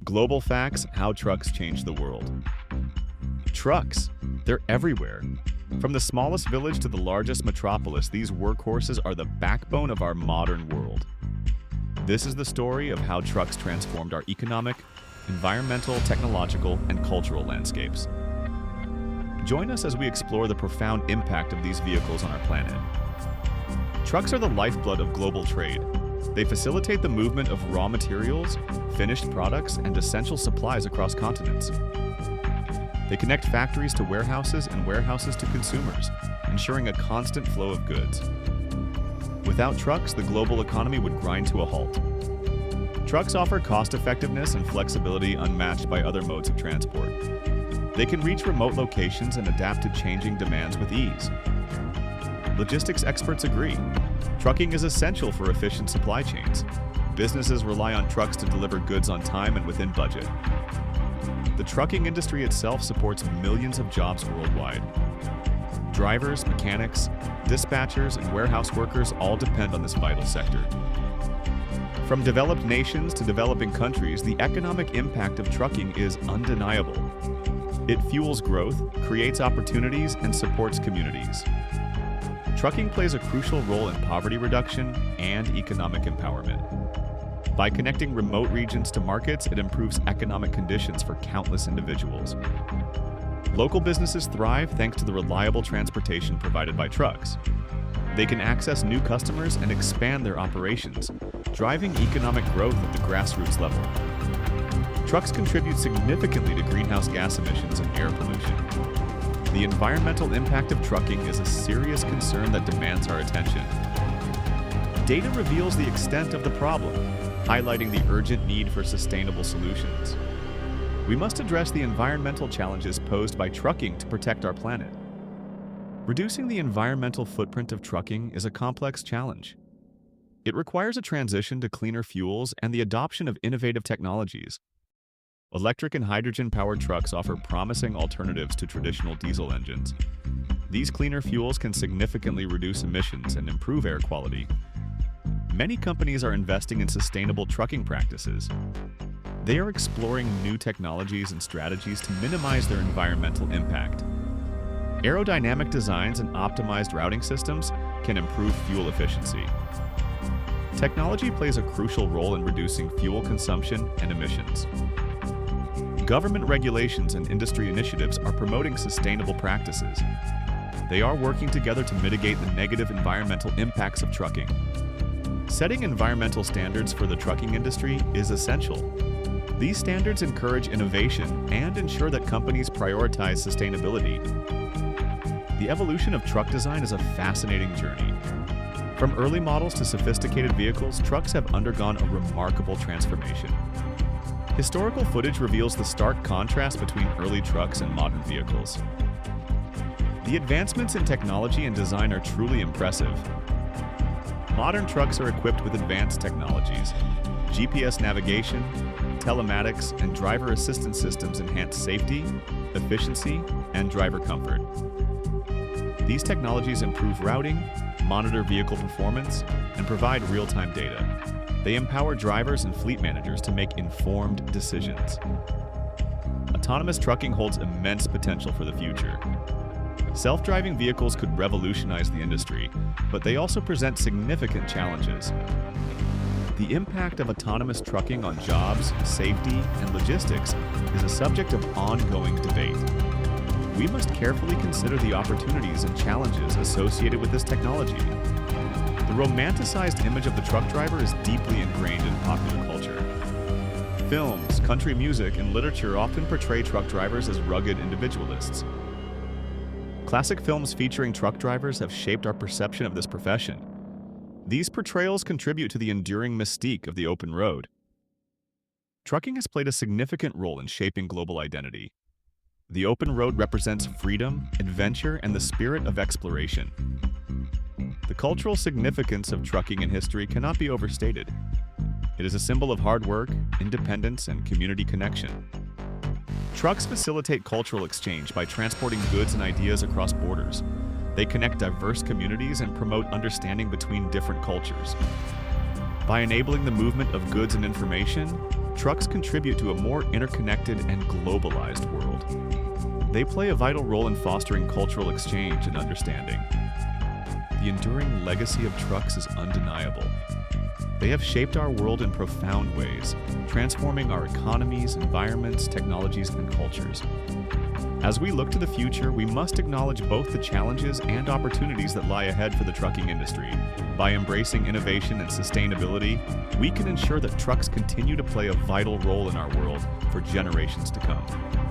Global facts: how trucks change the world. Trucks, they're everywhere. From the smallest village to the largest metropolis, these workhorses are the backbone of our modern world. This is the story of how trucks transformed our economic, environmental, technological, and cultural landscapes. Join us as we explore the profound impact of these vehicles on our planet. Trucks are the lifeblood of global trade. They facilitate the movement of raw materials, finished products, and essential supplies across continents. They connect factories to warehouses and warehouses to consumers, ensuring a constant flow of goods. Without trucks, the global economy would grind to a halt. Trucks offer cost-effectiveness and flexibility unmatched by other modes of transport. They can reach remote locations and adapt to changing demands with ease. Logistics experts agree. Trucking is essential for efficient supply chains. Businesses rely on trucks to deliver goods on time and within budget. The trucking industry itself supports millions of jobs worldwide. Drivers, mechanics, dispatchers, and warehouse workers all depend on this vital sector. From developed nations to developing countries, the economic impact of trucking is undeniable. It fuels growth, creates opportunities, and supports communities. Trucking plays a crucial role in poverty reduction and economic empowerment. By connecting remote regions to markets, it improves economic conditions for countless individuals. Local businesses thrive thanks to the reliable transportation provided by trucks. They can access new customers and expand their operations, driving economic growth at the grassroots level. Trucks contribute significantly to greenhouse gas emissions and air pollution. The environmental impact of trucking is a serious concern that demands our attention. Data reveals the extent of the problem, highlighting the urgent need for sustainable solutions. We must address the environmental challenges posed by trucking to protect our planet. Reducing the environmental footprint of trucking is a complex challenge. It requires a transition to cleaner fuels and the adoption of innovative technologies. Electric and hydrogen-powered trucks offer promising alternatives to traditional diesel engines. These cleaner fuels can significantly reduce emissions and improve air quality. Many companies are investing in sustainable trucking practices. They are exploring new technologies and strategies to minimize their environmental impact. Aerodynamic designs and optimized routing systems can improve fuel efficiency. Technology plays a crucial role in reducing fuel consumption and emissions. Government regulations and industry initiatives are promoting sustainable practices. They are working together to mitigate the negative environmental impacts of trucking. Setting environmental standards for the trucking industry is essential. These standards encourage innovation and ensure that companies prioritize sustainability. The evolution of truck design is a fascinating journey. From early models to sophisticated vehicles, trucks have undergone a remarkable transformation. Historical footage reveals the stark contrast between early trucks and modern vehicles. The advancements in technology and design are truly impressive. Modern trucks are equipped with advanced technologies. GPS navigation, telematics, and driver assistance systems enhance safety, efficiency, and driver comfort. These technologies improve routing, monitor vehicle performance, and provide real-time data. They empower drivers and fleet managers to make informed decisions. Autonomous trucking holds immense potential for the future. Self-driving vehicles could revolutionize the industry, but they also present significant challenges. The impact of autonomous trucking on jobs, safety, and logistics is a subject of ongoing debate. We must carefully consider the opportunities and challenges associated with this technology. The romanticized image of the truck driver is deeply ingrained in popular culture. Films, country music, and literature often portray truck drivers as rugged individualists. Classic films featuring truck drivers have shaped our perception of this profession. These portrayals contribute to the enduring mystique of the open road. Trucking has played a significant role in shaping global identity. The open road represents freedom, adventure, and the spirit of exploration. The cultural significance of trucking in history cannot be overstated. It is a symbol of hard work, independence, and community connection. Trucks facilitate cultural exchange by transporting goods and ideas across borders. They connect diverse communities and promote understanding between different cultures. By enabling the movement of goods and information, trucks contribute to a more interconnected and globalized world. They play a vital role in fostering cultural exchange and understanding. The enduring legacy of trucks is undeniable. They have shaped our world in profound ways, transforming our economies, environments, technologies, and cultures. As we look to the future, we must acknowledge both the challenges and opportunities that lie ahead for the trucking industry. By embracing innovation and sustainability, we can ensure that trucks continue to play a vital role in our world for generations to come.